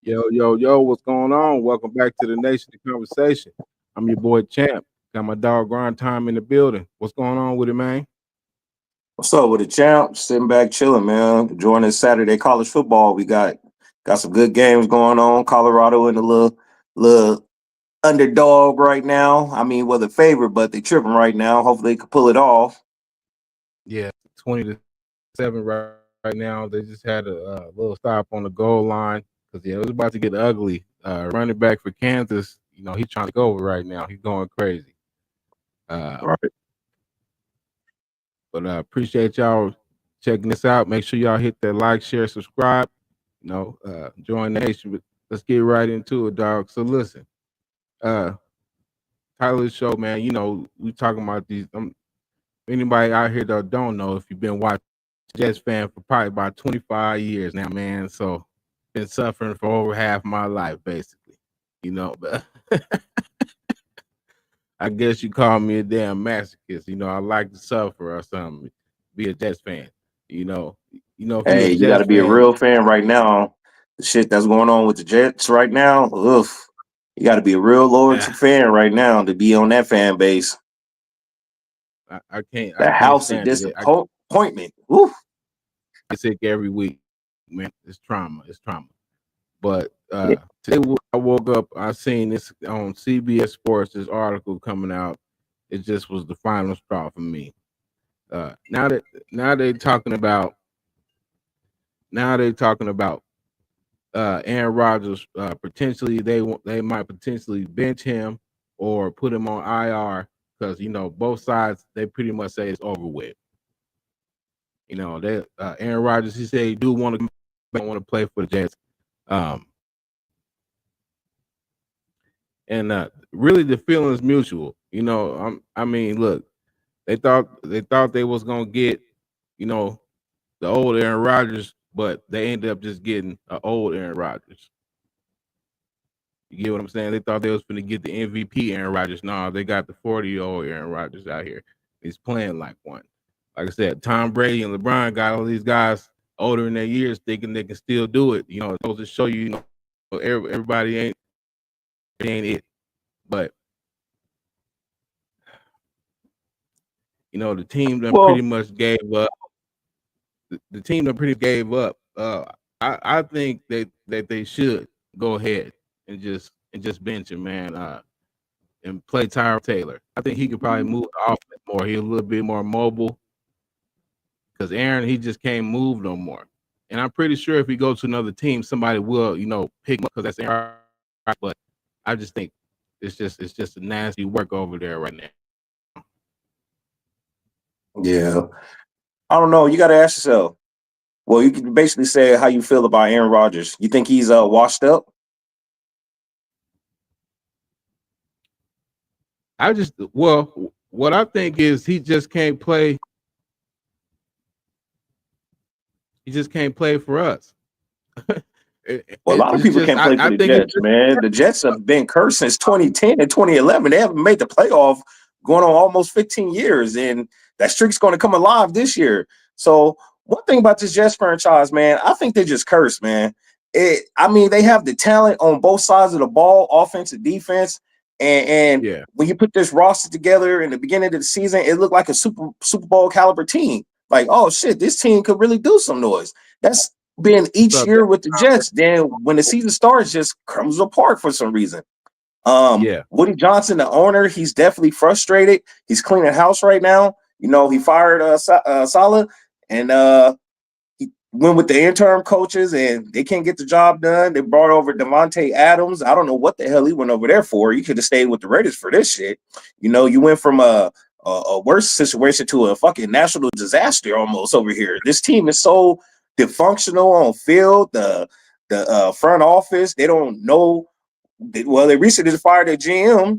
Yo, yo, yo, what's going on? Welcome back to the Nation of Conversation. I'm your boy Champ. Got my dog Grind Time in the building. What's going on with it, man? What's up with the champ? Sitting back chilling, man. Enjoying this Saturday college football. We got some good games going on. Colorado in a little underdog right now. I mean, well, the favorite, but they tripping right now. Hopefully they can pull it off. Yeah, 20-7 right now. They just had a little stop on the goal line because it was about to get ugly. Running back for Kansas, he's trying to take over right now. He's going crazy. Uh, Right. but appreciate y'all checking this out. Make sure y'all hit that like, share, subscribe. Join the nation. But let's get right into it, dog. So listen. Uh, Title of the show, man. We talking about these. Anybody out here that don't know, if you've been watching Jets fan for probably about 25 years now, man. So been suffering for over half my life, basically. But I guess you call me a damn masochist. I like to suffer or something. Be a Jets fan. You know, if you're a Hey, you got Jets to be a fan, real fan right now. The shit that's going on with the Jets right now, oof. You got to be a real loyal I, fan right now to be on that fan base. I The can't house of stand it. disappointment. Oof. I get sick every week, man. It's trauma. It's trauma. But Yeah. today I woke up, I seen this on CBS Sports, this article coming out. It just was the final straw for me. Now that now they talking about now they talking about Aaron Rodgers, potentially they might potentially bench him or put him on IR because both sides they pretty much say it's over with. They Aaron Rodgers, he said he do want to play for the Jets. Um, and really the feeling is mutual. I mean, look, they thought they was gonna get, you know, the old Aaron Rodgers, but they ended up just getting an old Aaron Rodgers. You get what I'm saying? They thought they was gonna get the MVP Aaron Rodgers. No, they got the 40-year-old Aaron Rodgers out here. He's playing like one. Like I said, Tom Brady and LeBron got all these guys older in their years thinking they can still do it. It's supposed to show everybody ain't it. But the team that pretty Well, much gave up. The team that pretty gave up. I think that they should go ahead and just bench him, man. And play Tyrod Taylor. I think he could probably move the offense more. He's a little bit more mobile because Aaron he just can't move no more. And I'm pretty sure if he goes to another team, somebody will pick him up because that's Aaron. But I just think it's just a nasty work over there right now. yeah. I don't know. You got to ask yourself. Well, you can basically say how you feel about Aaron Rodgers. You think he's washed up? What I think is he just can't play. He just can't play for us. Well, a lot of It's people just can't play for I the think it's Jets, man. The Jets have been cursed since 2010 and 2011. They haven't made the playoff going on almost 15 years, and that streak's going to come alive this year. So, one thing about this Jets franchise, man, I think they just cursed, man. I mean, they have the talent on both sides of the ball, offense and defense. And yeah. when you put this roster together in the beginning of the season, it looked like a Super Bowl caliber team. Like, oh shit, this team could really do some noise. That's been What's each up, year Dave? with the Jets. Then when the season starts, just comes apart for some reason. Yeah. Woody Johnson, the owner, he's definitely frustrated. He's cleaning house right now. He fired Saleh and he went with the interim coaches, and they can't get the job done. They brought over Devontae Adams. I don't know what the hell he went over there for. You could have stayed with the Raiders for this shit. You went from a worse situation to a fucking national disaster almost over here. This team is so dysfunctional on field. The front office, they don't know. Well, they recently just fired their GM, Yeah,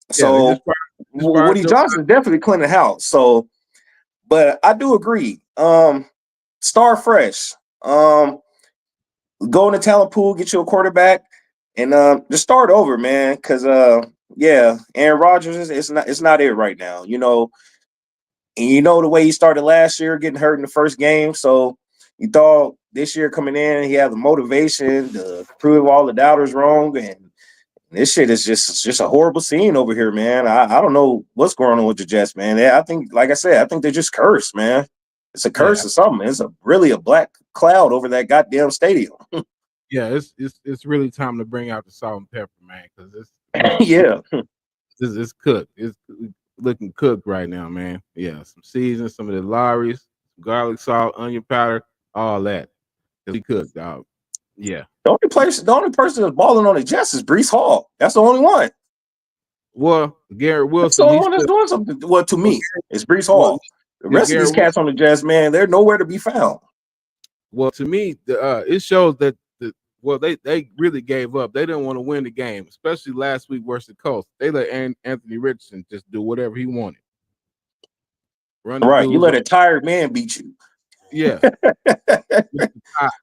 they so just fired Woody Joe. Johnson's definitely cleaning the house. So, but I do agree. Start fresh. Go in the talent pool, get you a quarterback, and just start over, man. Because yeah, Aaron Rodgers it's not it right now. And the way he started last year, getting hurt in the first game. So you thought this year coming in. He had the motivation to prove all the doubters wrong, and this shit is just a horrible scene over here, man. I don't know what's going on with the Jets, man. I think, like I said, I think they're just cursed, man. It's a curse Yeah, or something. It's really a black cloud over that goddamn stadium. yeah. It's really time to bring out the salt and pepper, man, because Yeah. it's cooked. It's looking cooked right now, man. Yeah, some seasoning, some of the Lawry's, garlic salt, onion powder, all that. We cooked, dog. Yeah. The only person that's balling on the Jets is Brees Hall. That's the only one. Well, Garrett That's the Wilson, only he's one that's still doing something. Well, to well, me, it's Brees well, Hall. The yeah, rest of these Garrett cats Wilson. on the Jets, man, they're nowhere to be found. Well, to me, it shows that they really gave up. They didn't want to win the game, especially last week versus the Colts. They let Anthony Richardson just do whatever he wanted, run the Right. You dudes let over. a tired man beat you. Yeah, I'm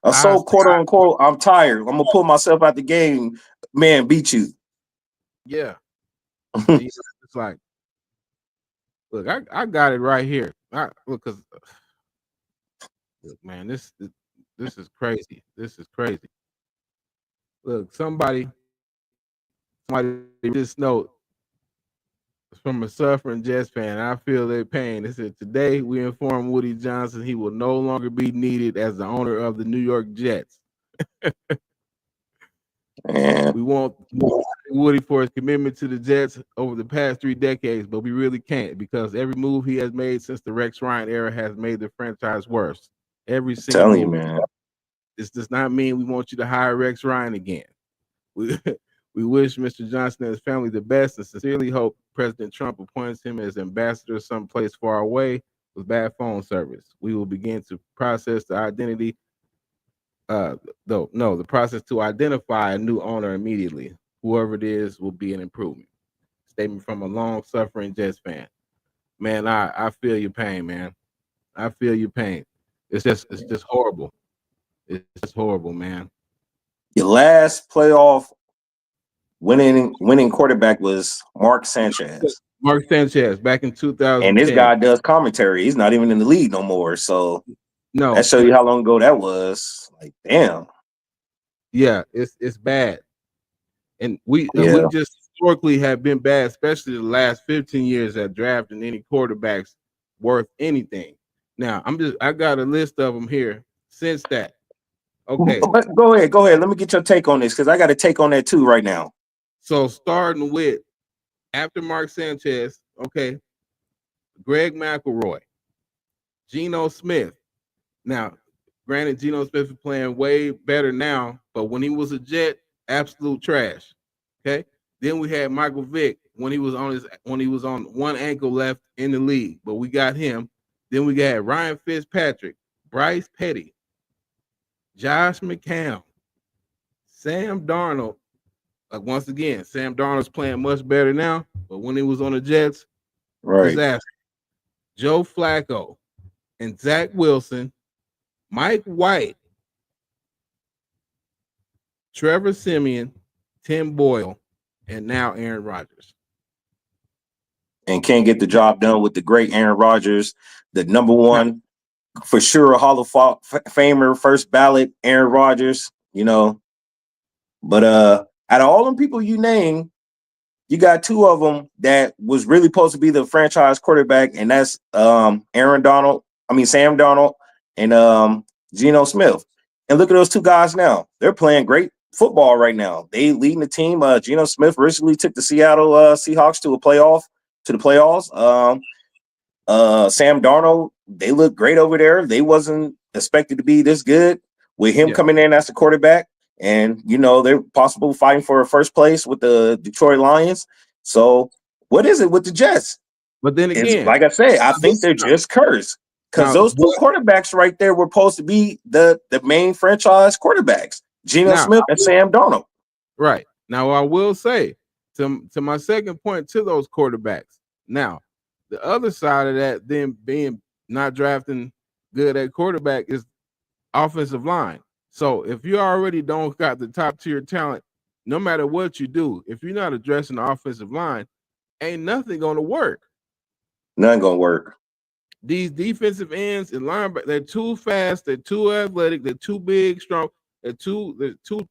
I, so quote unquote, I'm tired. I'm gonna pull myself out the game. Man, beat you. yeah. And, it's like, look, I got it right here. Look, cause look, man, this is crazy. This is crazy. Look, somebody just note from a suffering Jets fan. I feel their pain. They said today we inform Woody Johnson he will no longer be needed as the owner of the New York Jets. Man, We want Woody for his commitment to the Jets over the past 3 decades, but we really can't because every move he has made since the Rex Ryan era has made the franchise worse. Every I'm single telling you, one. man. This does not mean we want you to hire Rex Ryan again. We, we wish Mr. Johnson and his family the best and sincerely hope President Trump appoints him as ambassador someplace far away with bad phone service. We will begin to process the identity the process to identify a new owner immediately. Whoever it is will be an improvement. Statement from a long suffering Jets fan. Man, I feel your pain, man. I feel your pain. It's just horrible. It's just horrible, man. Your last playoff winning quarterback was Mark Sanchez. Mark Sanchez back in And this 2010. guy does commentary. He's not even in the league no more. So that No, shows you how long ago that was. Like, damn. yeah, it's bad. And we Yeah. just historically have been bad, especially the last 15 years at drafting any quarterbacks worth anything. Now I got a list of them here since that. Okay, But go ahead. Let me get your take on this because I got a take on that too right now. so starting with after Mark Sanchez, okay, Greg McElroy, Geno Smith. Now, granted, Geno Smith is playing way better now, but when he was a Jet, absolute trash. Okay. Then we had Michael Vick when he was on one ankle left in the league, but we got him. Then we got Ryan Fitzpatrick, Bryce Petty, Josh McCown, Sam Darnold. Once again, Sam Darnold's playing much better now, but when he was on the Jets, Right. disaster. Joe Flacco and Zach Wilson, Mike White, Trevor Simeon, Tim Boyle, and now Aaron Rodgers. And can't get the job done with the great Aaron Rodgers, the number Now, one for sure Hall of Famer, first ballot Aaron Rodgers, you know. But out of all them people you name, you got two of them that was really supposed to be the franchise quarterback, and that's Sam Darnold and Geno Smith. And look at those two guys now. They're playing great football right now. They leading the team. Geno Smith recently took the Seattle Seahawks to the playoffs. Sam Darnold, they look great over there. They wasn't expected to be this good with him yeah, coming in as the quarterback. And, they're possible fighting for first place with the Detroit Lions. So what is it with the Jets? but then Is again, like I say, I think they're just cursed because now those two what? quarterbacks right there were supposed to be the main franchise quarterbacks, Geno Now, Smith and Sam Darnold. right now, I will say to my second point to those quarterbacks. Now, the other side of that, then being not drafting good at quarterback is offensive line. So if you already don't got the top tier talent, no matter what you do, if you're not addressing the offensive line, ain't nothing gonna work. None gonna work. These defensive ends and linebackers, they're too fast, they're too athletic, they're too big, strong, they're too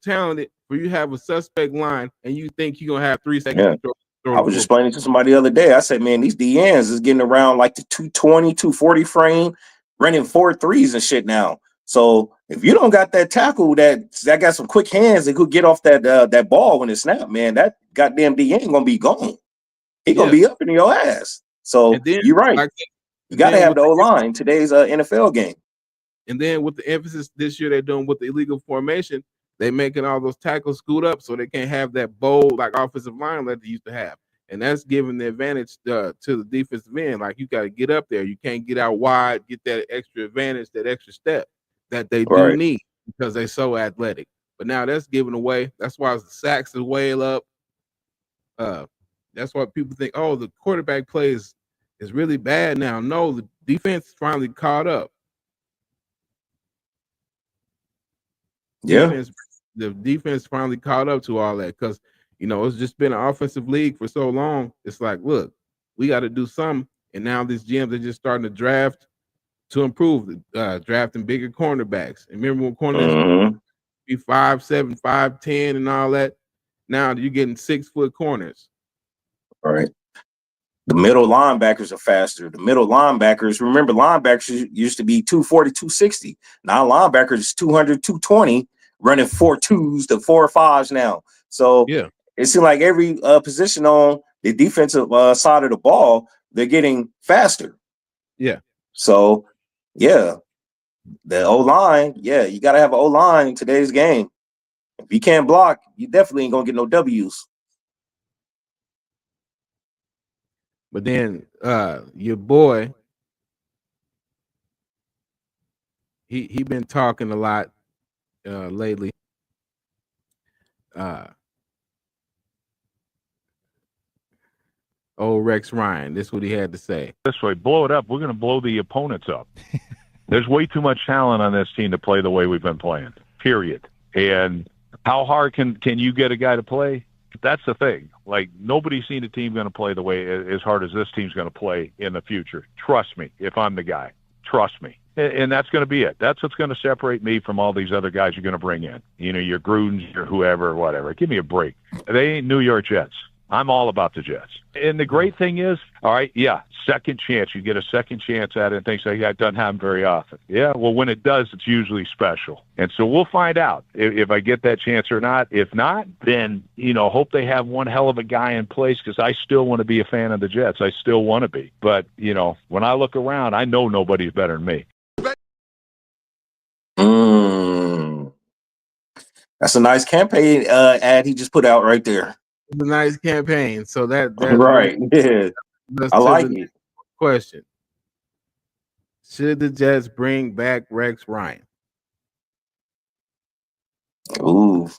talented for you to have a suspect line, and you think you're gonna have 3 seconds Yeah. to throw I the was football. explaining to somebody the other day. I said, man, these DNs is getting around like the 220, 240 frame, running 4.3s and shit now. So if you don't got that tackle that got some quick hands and could get off that ball when it snapped, man, that goddamn DN gonna be gone. He gonna Yeah, be up in your ass. So and then you're right. like, You and got to then have with the O the line in today's NFL game. And then with the emphasis this year they're doing with the illegal formation, they making all those tackles scoot up so they can't have that bold like offensive line that they used to have. And that's giving the advantage to the defensive end. Like you got to get up there. You can't get out wide, get that extra advantage, that extra step that they do Right. need because they're so athletic. But now that's given away. That's why the sacks is way up. That's why people think, oh, the quarterback play is really bad now. No, the defense finally caught up. Yeah. The defense finally caught up to all that because it's just been an offensive league for so long. It's like, look, we got to do something, and now these GMs are just starting to draft to improve, drafting bigger cornerbacks. And remember when cornerbacks be 5'7", 5'10", and all that. Now you're getting 6-foot corners. Right. The middle linebackers are faster. The middle linebackers, remember, linebackers used to be 240, 260. Now linebackers is 200, 220, running 4.2s to 4.5s now. So Yeah, it seems like every position on the defensive side of the ball, they're getting faster. yeah. So, yeah, the O-line, yeah, you got to have an O-line in today's game. If you can't block, you definitely ain't going to get no W's. But then your boy, he been talking a lot lately. Old Rex Ryan, this is what he had to say. This way, blow it up. We're going to blow the opponents up. There's way too much talent on this team to play the way we've been playing, period. And how hard can you get a guy to play? That's the thing. Like, nobody's seen a team going to play the way as hard as this team's going to play in the future. Trust me, if I'm the guy. Trust me. And that's going to be it. That's what's going to separate me from all these other guys you're going to bring in. Your Grudens, your whoever, whatever. Give me a break. They ain't New York Jets. I'm all about the Jets. And the great thing is, all right, yeah, second chance. You get a second chance at it and things like that doesn't happen very often. Yeah, well, when it does, it's usually special. And so we'll find out if I get that chance or not. If not, then, hope they have one hell of a guy in place because I still want to be a fan of the Jets. I still want to be. But, when I look around, I know nobody's better than me. That's a nice campaign ad he just put out right there. It's a nice campaign. So that right. Yeah. I like it. Question: should the Jets bring back Rex Ryan? Ooh.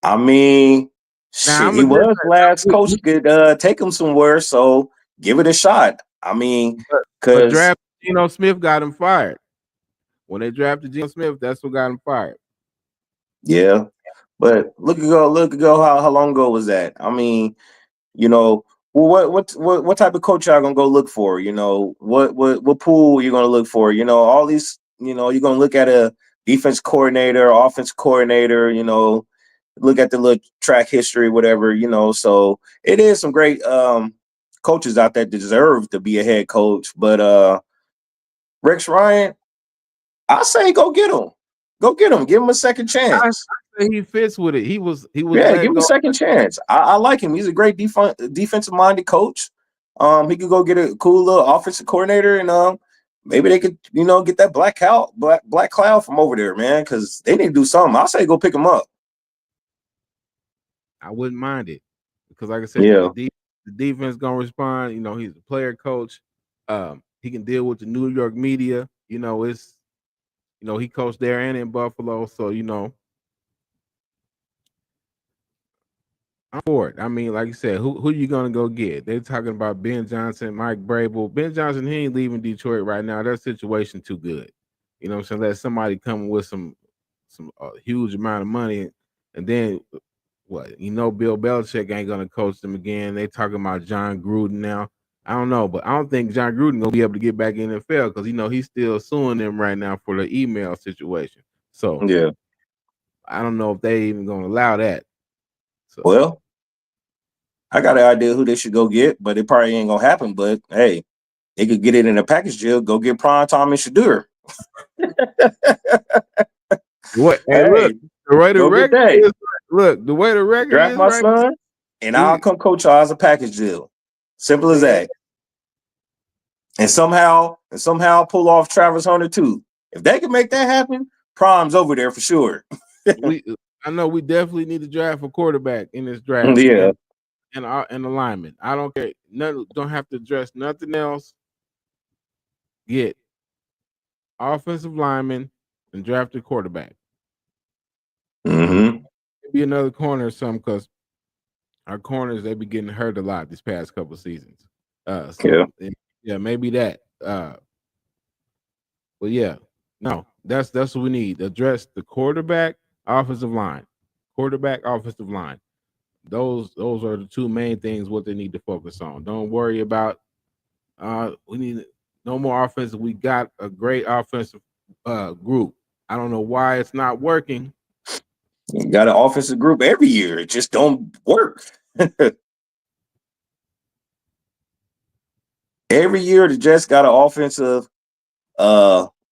I mean, Now, shit, he was last coach could take him somewhere, so give it a shot. I mean, but because draft Geno Smith got him fired. When they drafted Geno Smith, that's what got him fired. Yeah, but look ago, how long ago was that? I mean, well, what type of coach y'all gonna go look for? What pool you gonna look for? All these, you're gonna look at a defense coordinator, offense coordinator. Look at the little track history, whatever. So it is some great coaches out there that deserve to be a head coach. But Rex Ryan, I say go get him. Go get him. Give him a second chance. I say he fits with it. He was. Yeah, give him a second chance. I like him. He's a great defensive minded coach. He could go get a cool little offensive coordinator, and maybe they could, get that black cloud from over there, man, because they need to do something. I say go pick him up. I wouldn't mind it because, like I said, yeah, the defense gonna respond. He's a player coach. He can deal with the New York media. It's he coached there and in Buffalo, so I'm for it. I mean, like you said, who you gonna go get? They're talking about Ben Johnson, Mike Brable. Ben Johnson, he ain't leaving Detroit right now. That situation too good. What I'm saying? Let somebody come with some huge amount of money, and then what? Bill Belichick ain't gonna coach them again. They talking about John Gruden now. I don't know, but I don't think John Gruden gonna be able to get back in the NFL because he's still suing them right now for the email situation. So Yeah. I don't know if they even gonna allow that. So Well, I got an idea who they should go get, but it probably ain't gonna happen. But hey, they could get it in a package deal. Go get Prime Time and Shadur. what? Hey, look, Hey, the way the go get record that. is. Look, the way the record Draft is my right. son, and I'll We, come coach y'all as a package deal. Simple as man, that. And somehow pull off Travis Hunter too. If they can make that happen, Prime's over there for sure. I know we definitely need to draft a quarterback in this draft Yeah. and alignment. I don't care. Don't have to address nothing else. Get offensive lineman and draft a quarterback. Mm-hmm. Maybe another corner or something because our corners they be getting hurt a lot this past couple seasons. Yeah, maybe that. But yeah, no, that's what we need. Address the quarterback, offensive line, quarterback, offensive line. Those are the two main things what they need to focus on. Don't worry about we need no more offensive. We got a great offensive group. I don't know why it's not working. You got an offensive group every year. It just don't work. Every year the Jets got an offensive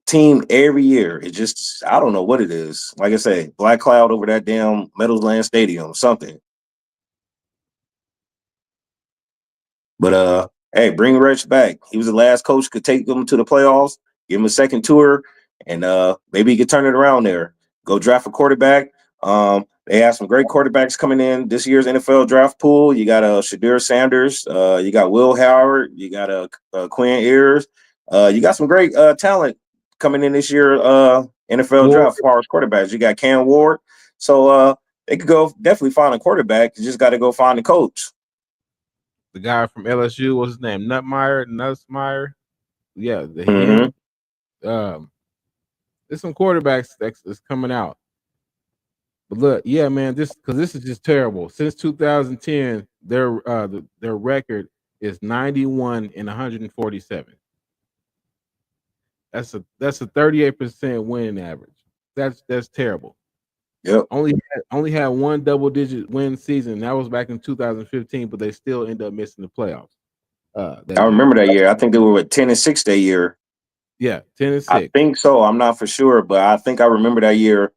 team every year. It just I don't know what it is. Like I say, black cloud over that damn Meadowlands Stadium, something. But hey, bring Rich back. He was the last coach could take them to the playoffs, give him a second tour, and maybe he could turn it around there. Go draft a quarterback. They have some great quarterbacks coming in this year's NFL draft pool. You got Shadur Sanders, you got Will Howard, you got Quinn Ewers. You got some great talent coming in this year NFL Ward, draft as far as quarterbacks. You got Cam Ward. So they could go definitely find a quarterback. You just got to go find a coach. the guy from LSU, what's his name? Nussmeyer. Yeah, Mm-hmm. there's some quarterbacks that's coming out. But look, yeah, man, this is just terrible. Since 2010, their record is 91 and 147. That's a 38% winning average. That's terrible. Yep. Only had one double digit win season. That was back in 2015, but they still end up missing the playoffs. That I year. remember that year. I think they were at 10-6 that year. Yeah, 10 and I 6. think so. I'm not for sure, but I think I remember that year.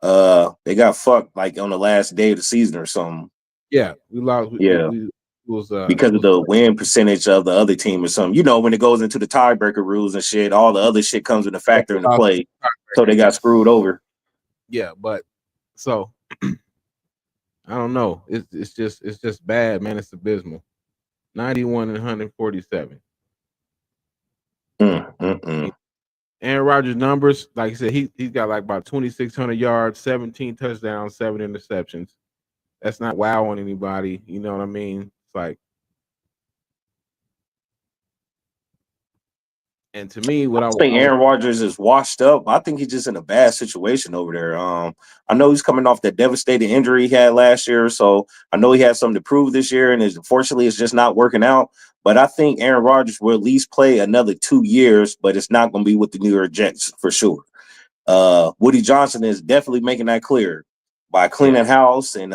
They got fucked like on the last day of the season or something. Yeah, we lost. Yeah, We was because of the win percentage of the other team or something. You know, when it goes into the tiebreaker rules and shit, all the other shit comes into factor into play. So they got screwed over. Yeah, but so I don't know. It's just bad, man. It's abysmal. 91 and 147. Aaron Rodgers numbers, like I said, he's got like about 2,600 yards, 17 touchdowns, 7 interceptions. That's not wow on anybody. You know what I mean? It's like, and to me, what I think Aaron Rodgers is washed up. I think he's just in a bad situation over there. I know he's coming off that devastating injury he had last year, so I know he had something to prove this year, and unfortunately, it's just not working out. But I think Aaron Rodgers will at least play another 2 years, but it's not going to be with the New York Jets for sure. Woody Johnson is definitely making that clear by cleaning house and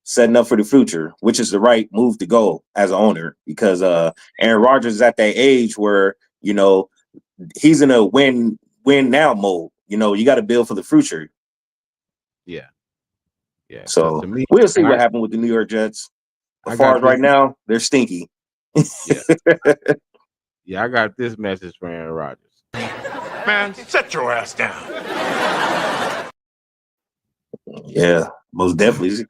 setting up for the future, which is the right move to go as an owner because Aaron Rodgers is at that age where he's in a win now mode. You got to build for the future. Yeah. So to me, we'll see what happened with the New York Jets. As far as right now, they're stinky. Yeah. Yeah, I got this message from Aaron Rodgers. Man, sit your ass down. Yeah, most definitely.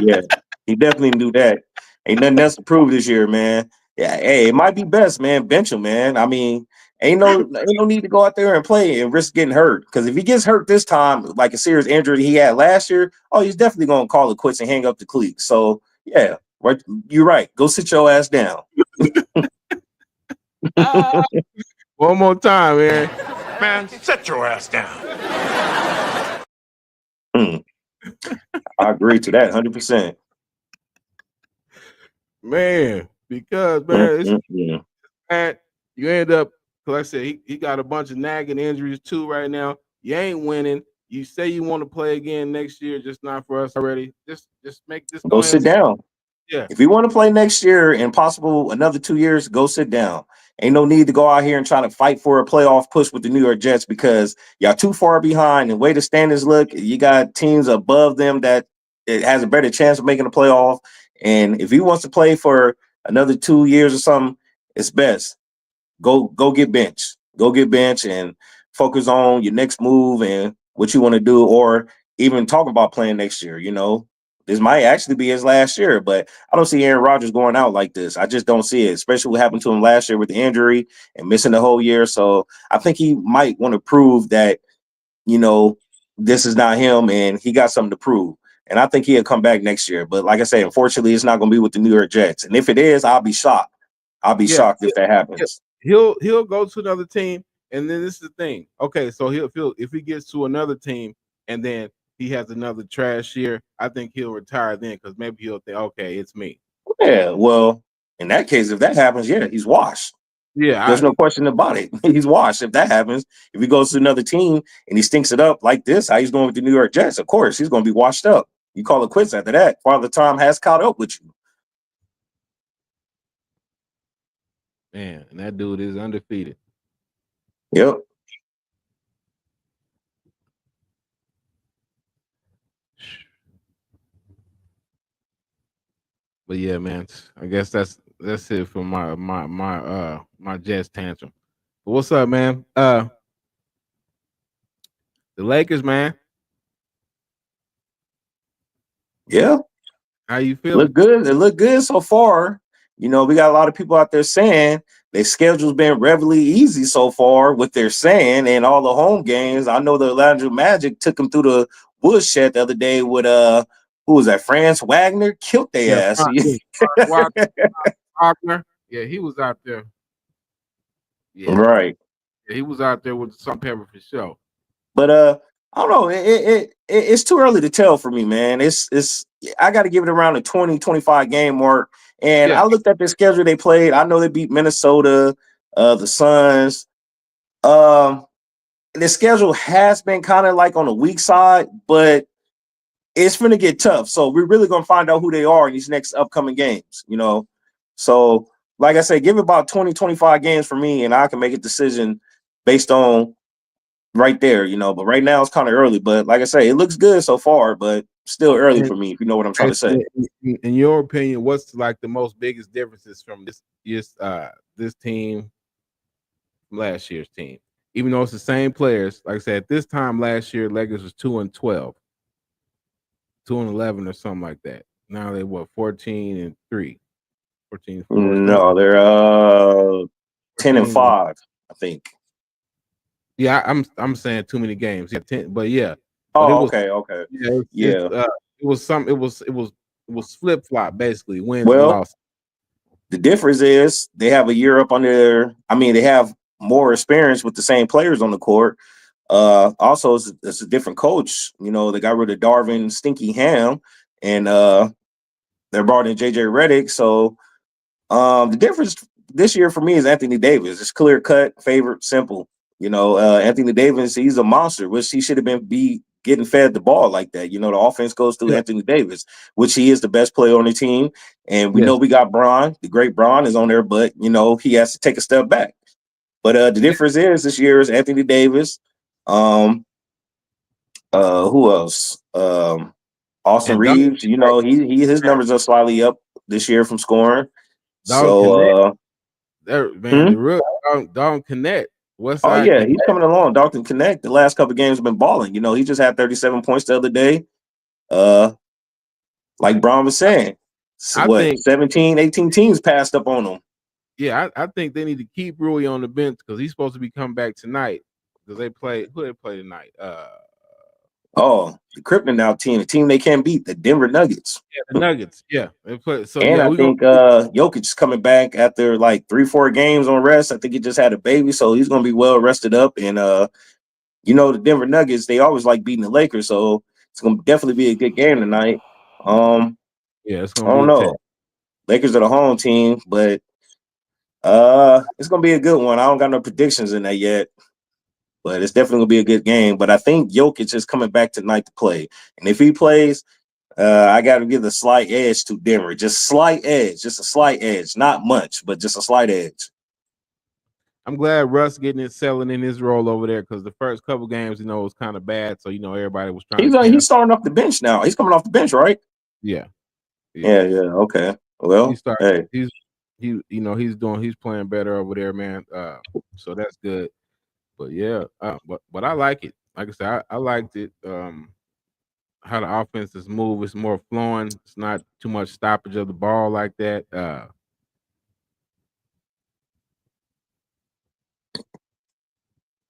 Yeah, he definitely knew that. Ain't nothing else to prove this year, man. Yeah, hey, it might be best, man. Bench him, man. I mean, ain't no need to go out there and play and risk getting hurt. Because if he gets hurt this time, like a serious injury he had last year, he's definitely gonna call it quits and hang up the cleats. So yeah, right. You're right. Go sit your ass down. One more time, man. Man, sit your ass down. I agree to that 100%. Man, because man, it's Mm. bad. You end up, like I said, he got a bunch of nagging injuries too right now. You ain't winning. You say you want to play again next year, just not for us already. Just make this Go go ahead sit and down. yeah. If you want to play next year and possible another 2 years, go sit down. Ain't no need to go out here and try to fight for a playoff push with the New York Jets because y'all too far behind. And way the standings look, you got teams above them that it has a better chance of making a playoff. And if he wants to play for another 2 years or something, it's best. Go get bench. Go get bench and focus on your next move and what you want to do, or even talk about playing next year. This might actually be his last year, but I don't see Aaron Rodgers going out like this. I just don't see it, especially what happened to him last year with the injury and missing the whole year. So I think he might want to prove that, this is not him and he got something to prove. And I think he'll come back next year. But like I say, unfortunately, it's not going to be with the New York Jets. And if it is, I'll be shocked. I'll be Yeah, shocked if that happens. he'll go to another team, and then this is the thing. Okay, so he'll feel if he gets to another team, and then he has another trash year. I think he'll retire then because maybe he'll think, okay, it's me. Yeah, well, in that case, if that happens, yeah, he's washed. There's Yeah, no question about it. He's washed if that happens. If he goes to another team and he stinks it up like this, how he's going with the New York Jets, of course, he's going to be washed up. You call it quits after that. Father Time has caught up with you. man, and that dude is undefeated. Yep. But yeah, man, I guess that's it for my Jets tantrum. But what's up, man? The Lakers, man. Yeah. How you feeling? Look good. It looked good so far. We got a lot of people out there saying their schedule's been relatively easy so far, what they're saying, and all the home games. I know the Orlando Magic took them through the woodshed the other day with who was that? Franz Wagner killed Yeah, their ass. Wagner. Yeah, he was out there. Yeah, Right. yeah, he was out there with some pepper for sure. But I don't know. It's too early to tell for me, man. It's I got to give it around the 20-25 game mark. And Yeah, I looked at the schedule they played. I know they beat Minnesota, the Suns. Um, the schedule has been kind of like on the weak side, but it's going to get tough. So we're really going to find out who they are in these next upcoming games. So like I said, give it about 20-25 games for me, and I can make a decision based on right there, but right now it's kind of early. But like I say, it looks good so far, but still early and, for me, if you know what I'm trying to say. in your opinion, what's like the most biggest differences from this team from last year's team? Even though it's the same players, like I said, at this time last year, Lakers was 2-12, 2-11 or something like that. Now they what 14-3, 14-4, something. No, they're 14. 10-5, I think. Yeah, I'm saying too many games. Yeah, 10, but yeah, but it Oh, was okay. yeah, Yeah. it was some it was flip flop basically wins and Well, losses. the difference is they have a year up on they have more experience with the same players on the court. Also, it's a different coach. They got rid of Darvin Stinky Ham, and they brought in JJ Redick. So the difference this year for me is Anthony Davis. It's clear cut, favorite, simple. Anthony Davis, he's a monster, which he should have been getting fed the ball like that. The offense goes through Yeah. Anthony Davis, which he is the best player on the team. And we know Yes. we got Bron, the great Bron is on there, but he has to take a step back. But the difference is this year is Anthony Davis. Who else? Austin And Dunk, Reeves, his numbers are slightly up this year from scoring. Connect, So there, man, hmm? the real Don Connect, West Oh Side yeah, Connect. he's coming along. Dalton Connect, the last couple of games have been balling. He just had 37 points the other day. Uh, like Braun was saying, I what think, 17, 18 teams passed up on him. yeah, I think they need to keep Rui on the bench because he's supposed to be coming back tonight. Because who they play tonight? Oh, the Krypton now team, the team they can't beat, the Denver Nuggets. Yeah, the Nuggets. Yeah, they play. So And yeah, I we gonna think Jokic is coming back after like 3-4 games on rest. I think he just had a baby, so he's gonna be well rested up. And the Denver Nuggets, they always like beating the Lakers, so it's gonna definitely be a good game tonight. yeah, it's I gonna be don't a test. know. Lakers are the home team, but it's gonna be a good one. I don't got no predictions in that yet, but it's definitely gonna be a good game. But I think Jokic is coming back tonight to play, and if he plays, I got to give the slight edge to Denver. Just a slight edge, not much, but just a slight edge. I'm glad Russ getting it selling in his role over there because the first couple games, was kind of bad. So everybody was trying to. He's starting off the bench now. He's coming off the bench, right? Yeah. Yeah. Okay. Well, hey. He's playing better over there, man. So that's good. But yeah, but I like it. Like I said, I liked it. How the offense is moved, it's more flowing. It's not too much stoppage of the ball like that.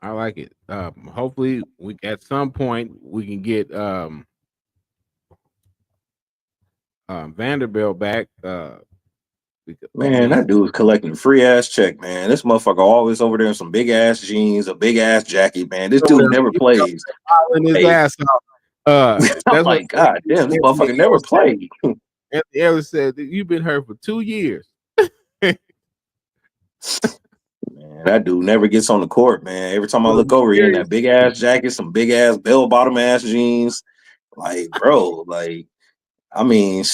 I like it. Hopefully, we at some point we can get Vanderbilt back. Man, that dude's collecting free ass check, man. This motherfucker always over there in some big ass jeans, a big ass jacket, man. This dude never plays. His ass off. I'm like, God damn, this motherfucker never played. Anthony Ellis said that you've been hurt for 2 years. Man, that dude never gets on the court, man. Every time I look over, he in that big ass jacket, some big ass bell bottom ass jeans. Like, bro, I mean,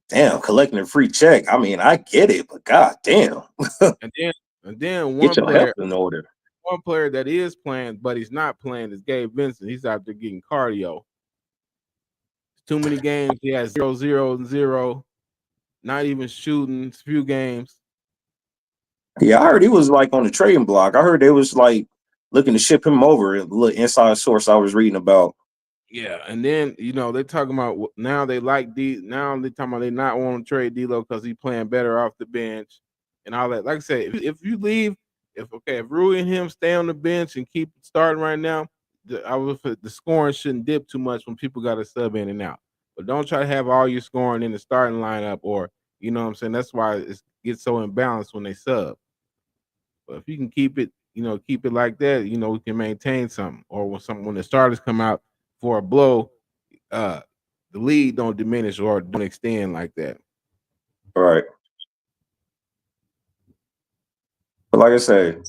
damn, collecting a free check. I mean, I get it, but god damn. and then get your health in order. One player that is playing, but he's not playing, is Gabe Vincent. He's out there getting cardio. Too many games. He has 0, 0, and 0. Not even shooting. A few games. Yeah, I heard he was like on the trading block. I heard they was like looking to ship him over. A little inside source I was reading about. Yeah, and then they're talking about now they like D. Now they're talking about they not want to trade D'Lo because he's playing better off the bench and all that. Like I said, if you leave, if Rui and him stay on the bench and keep starting right now, the scoring shouldn't dip too much when people got to sub in and out. But don't try to have all your scoring in the starting lineup, or you know what I'm saying. That's why it gets so imbalanced when they sub. But if you can keep it, keep it like that, we can maintain something. Or when the starters come out for a blow, the lead don't diminish or don't extend like that. All right. But like I said,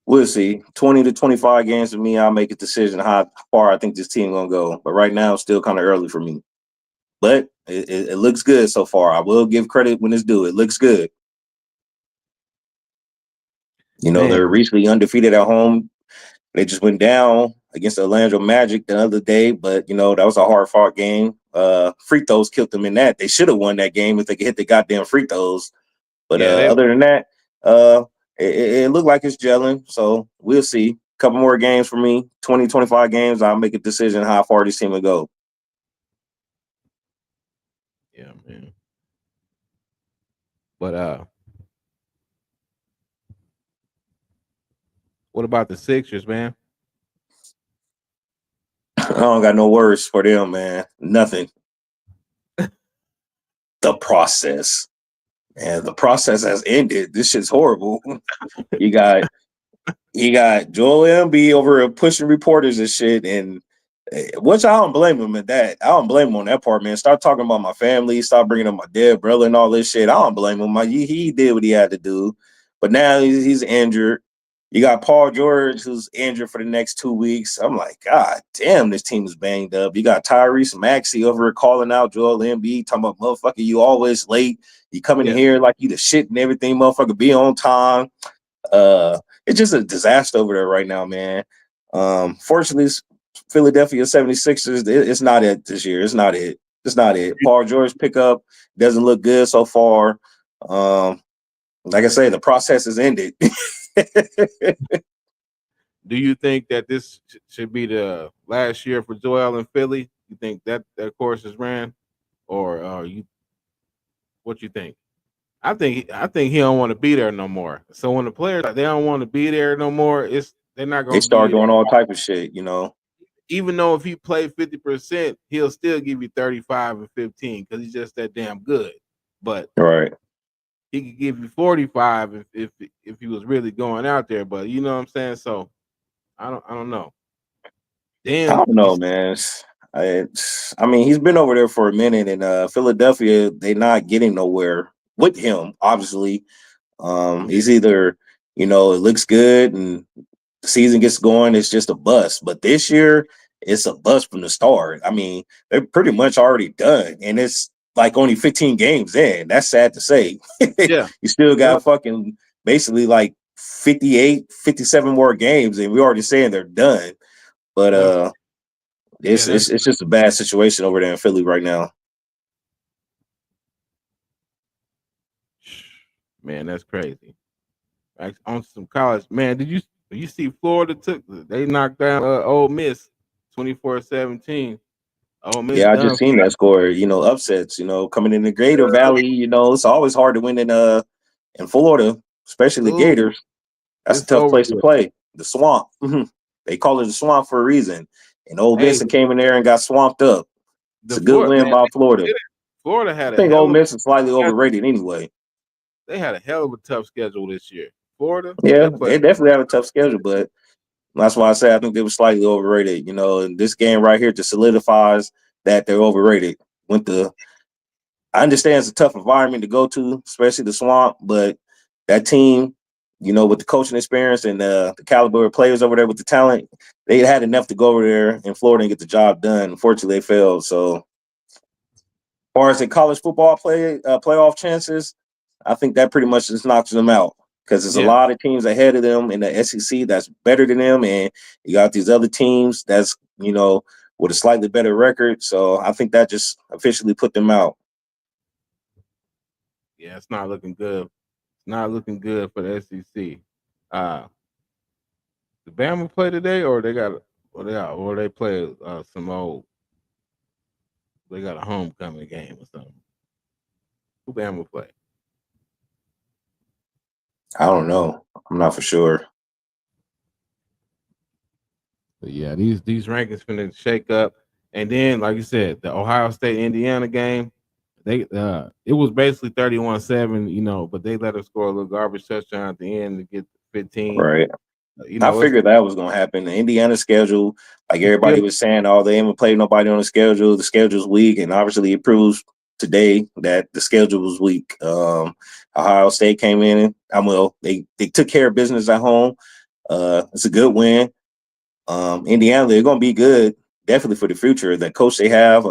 we'll see. 20 to 25 games for me, I'll make a decision how far I think this team gonna go. But right now, it's still kind of early for me. But it looks good so far. I will give credit when it's due. It looks good. They're recently undefeated at home. They just went down against the Orlando Magic the other day, but that was a hard-fought game. Free throws killed them in that. They should have won that game if they could hit the goddamn free throws. But other than that, it looked like it's gelling. So we'll see. A couple more games for me, 20, 25 games. I'll make a decision how far this team will go. Yeah, man. But what about the Sixers, man? I don't got no words for them, man. Nothing. The process. Man, the process has ended. This shit's horrible. You got Joel Embiid over pushing reporters and shit, and which I don't blame him at that. I don't blame him on that part, man. Start talking about my family. Start bringing up my dead brother and all this shit. I don't blame him. He did what he had to do, but now he's injured. You got Paul George, who's injured for the next 2 weeks. I'm like, God damn, this team is banged up. You got Tyrese Maxey over here calling out Joel Embiid, talking about, motherfucker, you always late. You coming in here like you the shit and everything, motherfucker, be on time. It's just a disaster over there right now, man. Fortunately, Philadelphia 76ers, it's not it this year. It's not it. It's not it. Paul George pickup doesn't look good so far. Like I say, the process has ended. Do you think that this should be the last year for Joel in Philly? You think that course is ran, or what you think? I think he don't want to be there no more. So when the players they don't want to be there no more, they're not going. They start doing all type of shit, Even though if he played 50%, he'll still give you 35 and 15 because he's just that damn good. But right. He could give you 45 if he was really going out there, but you know what I'm saying. So I don't know. Damn, I don't know, man. I mean, he's been over there for a minute, and Philadelphia, they're not getting nowhere. with him. Obviously, he's either it looks good and the season gets going, it's just a bust. But this year, it's a bust from the start. I mean, they're pretty much already done, and it's like only 15 games in. That's sad to say. Yeah. You still No, got fucking basically like 58, 57 more games, and we're already saying they're done. But yeah, it's just a bad situation over there in Philly right now. man, that's crazy. Like, on some college, man, did you see Florida they knocked down Ole Miss 24-17. Ole Miss Yeah, I just done. seen that score. Upsets. Coming in the Gator Valley. It's always hard to win in Florida, especially the Ooh, Gators. That's a it's tough over place to with. play. The swamp. They call it the swamp for a reason. And Ole Hey, Miss came in there and got swamped up. It's the a good Florida win man, by Florida. Florida I had a think Ole hell of Miss is slightly overrated anyway. they had a hell of a tough schedule this year. Florida, Yeah, they played. they definitely have a tough schedule, but that's why I say I think they were slightly overrated. And this game right here just solidifies that they're overrated. I understand it's a tough environment to go to, especially the swamp, but that team, with the coaching experience and the caliber of players over there with the talent, they had enough to go over there in Florida and get the job done. Unfortunately, they failed. So, as far as the college football playoff chances, I think that pretty much just knocks them out because there's a Yeah, lot of teams ahead of them in the SEC that's better than them, and you got these other teams that's with a slightly better record. So I think that just officially put them out. yeah, it's not looking good. It's not looking good for the SEC. Uh, the Bama play today, or they play some old. They got a homecoming game or something. Who Bama play? I don't know. I'm not for sure. But yeah, these rankings finna shake up, and then like you said, the Ohio State Indiana game, it was basically 31-7, but they let us score a little garbage touchdown at the end to get 15. Right. I It's figured that was going to happen. The Indiana schedule, like it's still everybody was saying, they haven't played nobody on the schedule. The schedule's weak, and obviously it proves today that the schedule was weak. Ohio State came in, and they took care of business at home. It's a good win. Indiana, they're going to be good, definitely for the future. The coach they have,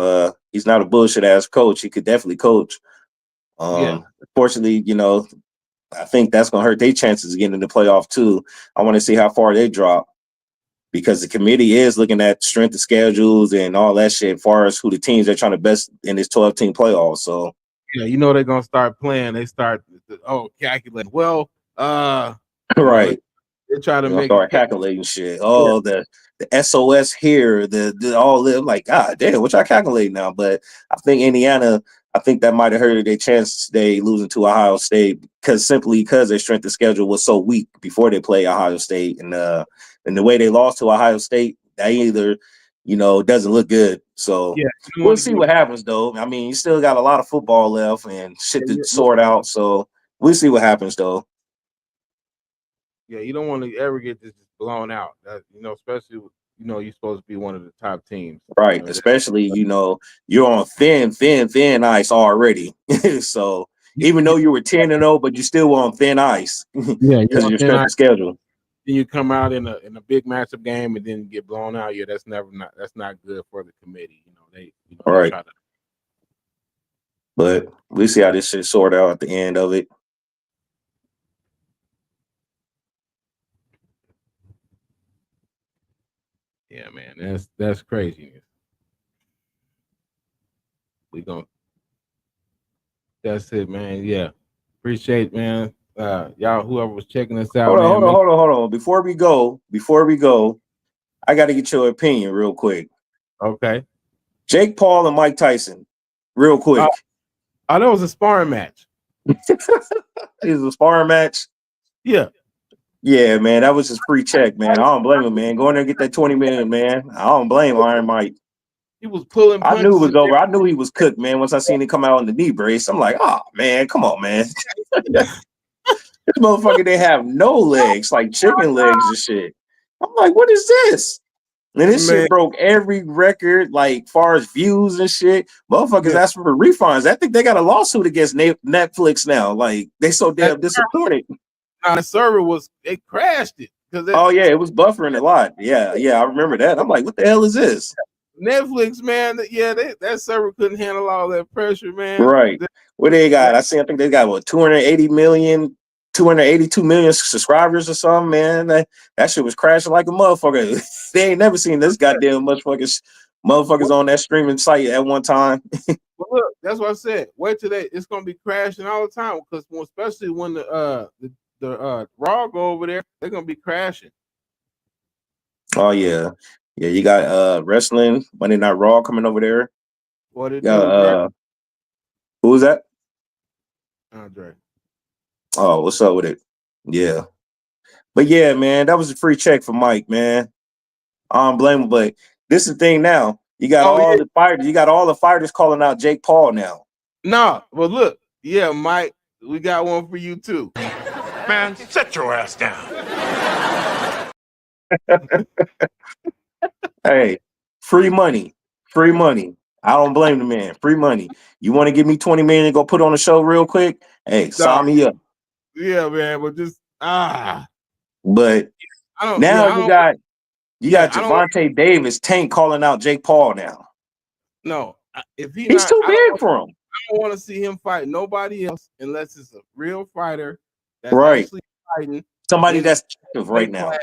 he's not a bullshit ass coach. He could definitely coach. yeah. Fortunately, I think that's going to hurt their chances of getting in the playoff too. I want to see how far they drop because the committee is looking at strength of schedules and all that shit as far as who the teams they're trying to best in this 12-team playoff. So Yeah, they're gonna start playing. They start calculating. Well, they, right. they try to You're gonna make start it. calculating shit. Oh, the SOS here, the all the like, God damn, what y'all calculating now? But I think Indiana, I think that might have hurt their chance today losing to Ohio State because their strength of schedule was so weak before they play Ohio State, and the way they lost to Ohio State, that either doesn't look good. So Yeah, you we'll want to see give. what happens though. I mean, you still got a lot of football left and shit to Yeah, sort out. So we'll see what happens though. yeah, you don't want to ever get this just blown out. That especially you're supposed to be one of the top teams. Right. Especially, you're on thin ice already. So even though you were 10-0, but you still were on thin ice Yeah, because you're of on your thin strength of ice. schedule. Then you come out in a big matchup game and then get blown out. Yeah, that's not good for the committee. All They right. try to. But we see how this shit sort out at the end of it. Yeah, man, that's craziness. We gonna. That's it, man. Yeah, appreciate, man. Y'all, whoever was checking us out, Hold on, man. hold on, hold on, hold on. Before we go, I got to get your opinion real quick. Okay. Jake Paul and Mike Tyson, real Oh, quick. that was a sparring match. It was a sparring match. Yeah. Yeah, man, that was his free check, man. I don't blame him, man. Go in there and get that 20 million, man. I don't blame Iron Mike. He was pulling I knew it punches. was over. I knew he was cooked, man. Once I seen him come out in the knee brace, I'm like, oh man, come on, man. This motherfucker, they have no legs, like chicken legs and shit. I'm like, what is this? And this Man, shit broke every record, like far as views and shit. Motherfuckers yeah, asking for refunds. I think they got a lawsuit against Netflix now. Like they so that, damn disappointed. that server it crashed it because Oh yeah, it was buffering a lot. Yeah, I remember that. I'm like, what the hell is this? Netflix, man, yeah, that server couldn't handle all that pressure, man. Right. What they got? I think they got what 282 million subscribers or something, man. That shit was crashing like a motherfucker. They ain't never seen this goddamn motherfuckers on that streaming site at one time. But look, that's what I said. Wait till it's gonna be crashing all the time because especially when the Raw go over there, they're gonna be crashing. Oh yeah. Yeah, you got wrestling, Monday Night Raw coming over there. What it Yeah, do, bro? who was that? Andre. Oh, what's up with it? Yeah. But yeah, man, that was a free check for Mike, man. I don't blame him, but this is the thing now. You got Oh all yeah, the fighters, calling out Jake Paul now. no, well look, yeah, Mike, we got one for you too. Man, sit your ass down. Hey, free money. Free money. I don't blame the man. Free money. You want to give me 20 million and go put on a show real quick? Hey, sign me up. Yeah, man, but just But I don't. now Yeah, I you don't. got Yeah, I don't. Javante Davis Tank calling out Jake Paul now. No, if He's too big for him. I don't want to see him fight nobody else unless it's a real fighter that's Right. actually fighting. Somebody in that's active right weight now. class.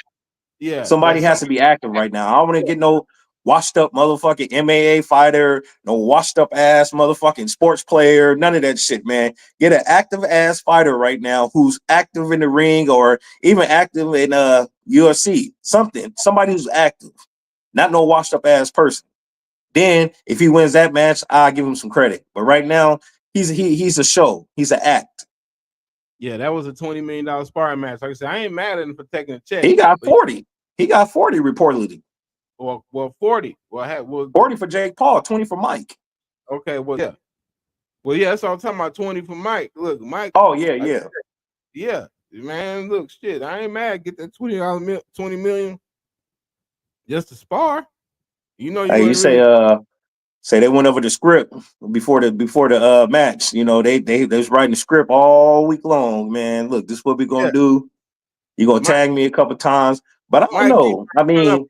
Yeah, Somebody has to be active right now. I don't want to get no washed up motherfucking MMA fighter, no washed up ass motherfucking sports player, none of that shit, man. Get an active ass fighter right now who's active in the ring or even active in UFC. Somebody who's active, not no washed up ass person. Then if he wins that match, I'll give him some credit. But right now, he's a show. He's an act. Yeah, that was a $20 million sparring match. Like I said, I ain't mad at him for taking a check. He got 40. He got 40 reportedly. Well, 40. Well, 40 for Jake Paul, 20 for Mike. Okay, well, yeah. Well, yeah, that's all I'm talking about. 20 for Mike. Look, Mike. Oh, yeah. Yeah, man. Look, shit. I ain't mad. Get that $20 million just to spar. You know, Hey, you say they went over the script before the match. You know, they was writing the script all week long, man. Look, this is what we're gonna do. You're gonna tag me a couple times, but I don't know. I mean,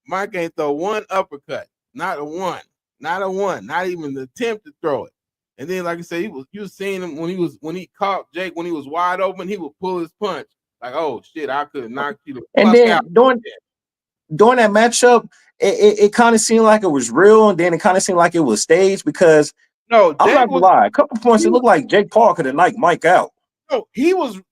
Mike ain't throw one uppercut, not a one, not even the attempt to throw it. And then, like I said, you seen him when he caught Jake when he was wide open, he would pull his punch like, oh shit, I could knock you the and fuck then out. during that matchup, it kind of seemed like it was real, and then it kind of seemed like it was staged because No, I'm not gonna lie, a couple points it looked like Jake Paul could have knocked Mike out. No,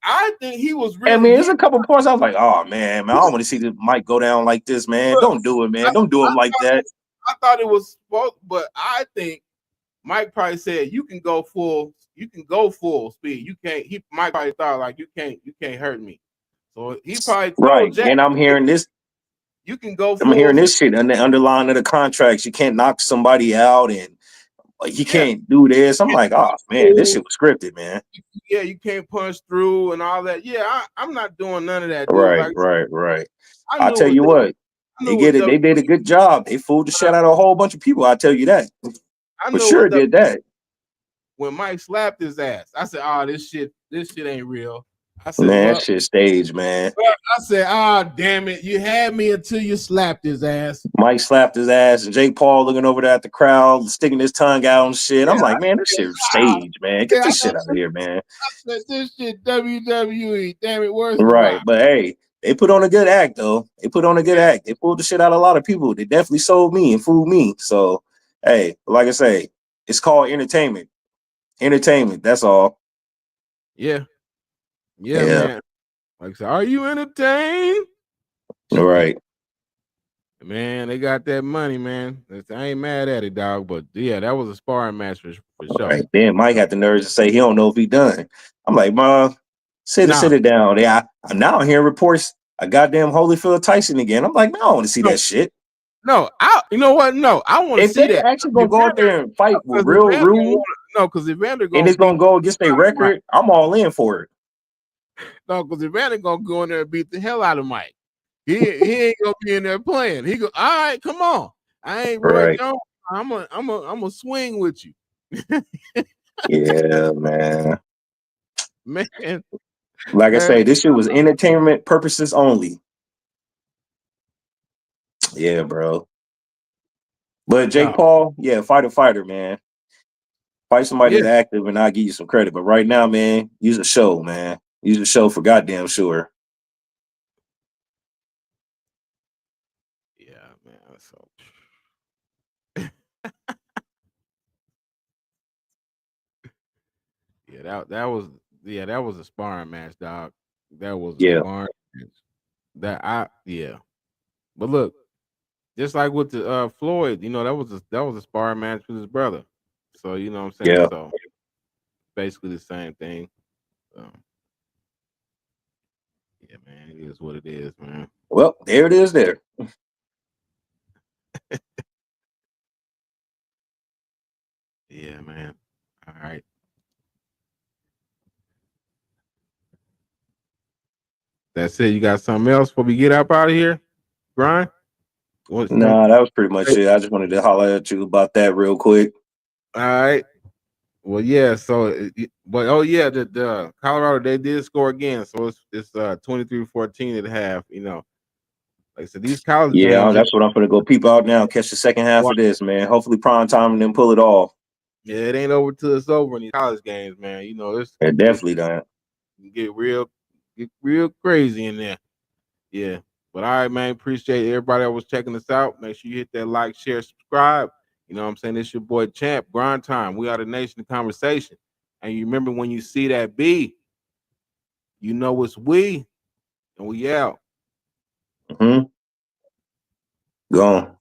I think he was really. I mean, there's a couple points I was like, oh man, I don't want to see this Mike go down like this, man. Don't do it, man. Don't do him like that. I thought it was supposed, but I think Mike probably said you can go full speed. You can't. Mike probably thought like you can't hurt me. So he probably told right. Jack, And I'm hearing this. You can go. I'm hearing this shit on the underlying of the contracts. You can't knock somebody out, and like you can't do this. I'm like, oh man, this shit was scripted, man. Yeah, you can't punch through and all that. Yeah, I'm not doing none of that. Dude. Right. I'll tell you what. They did a good job. They fooled the shit out of a whole bunch of people. I'll tell you that. For sure did that. When Mike slapped his ass, I said, "Oh, this shit ain't real." I said, "Man, that shit staged, man." I said, "Ah, damn it, you had me until you slapped his ass." Mike slapped his ass, and Jake Paul looking over there at the crowd, sticking his tongue out and shit. I'm like, man, this shit staged, man. Get this shit out of here, man. I said, this shit WWE. Damn it, where's right? But hey, they put on a good act, though. They put on a good act. They pulled the shit out of a lot of people. They definitely sold me and fooled me. So, hey, like I say, it's called entertainment. Entertainment. That's all. Yeah, man. Like I said, are you entertained? All right. Man, they got that money, man. I ain't mad at it, dog. But yeah, that was a sparring match for sure. Right. Then Mike had the nerves to say he don't know if he done. I'm like, Mom, sit it down. Yeah, I'm now hearing reports a goddamn Holyfield Tyson again. I'm like, man, I don't want to see that shit. No, you know what? No, I want to see that. If they actually gonna go out there and fight with real rules, no, because Evander and it's gonna go against their record, I'm all in for it. No, because Evander gonna go in there and beat the hell out of Mike. He ain't gonna be in there playing. He go, all right, come on. I ain't Roy Right. Jones. I'm a swing with you, Yeah, man. man. Like I Man, say, this shit was entertainment purposes only. Yeah, bro. But Jake no, Paul, yeah, fighter, man. Fight somebody yeah, that's active, and I'll give you some credit. But right now, man, use a show, man. Use a show for goddamn sure. yeah, man. So that was a sparring match, dog. That was a Yeah, sparring match. But look, just like with the Floyd, that was a sparring match with his brother. So you know what I'm saying. yeah. So basically the same thing. Um, yeah, man, it is what it is, man. Well, there it is. There. Yeah, man. All right. That's it. You got something else before we get up out of here, Brian? What's some? Nah, that was pretty much it. I just wanted to holler at you about that real quick. All right. Well, yeah. So, but oh yeah, the Colorado they did score again. So it's 23-14 at half. Like I said, these college Yeah, games. that's what I'm gonna go peep out now. Catch the second half of this, man. Hopefully, prime time and then pull it off. Yeah, it ain't over till it's over in these college games, man. It definitely done. Get real crazy in there. Yeah. But all right, man. Appreciate everybody that was checking us out. Make sure you hit that like, share, subscribe. You know what I'm saying? It's your boy Champ. Grind time. We are the nation of conversation. And you remember when you see that B, you know it's we, and we out. Gone.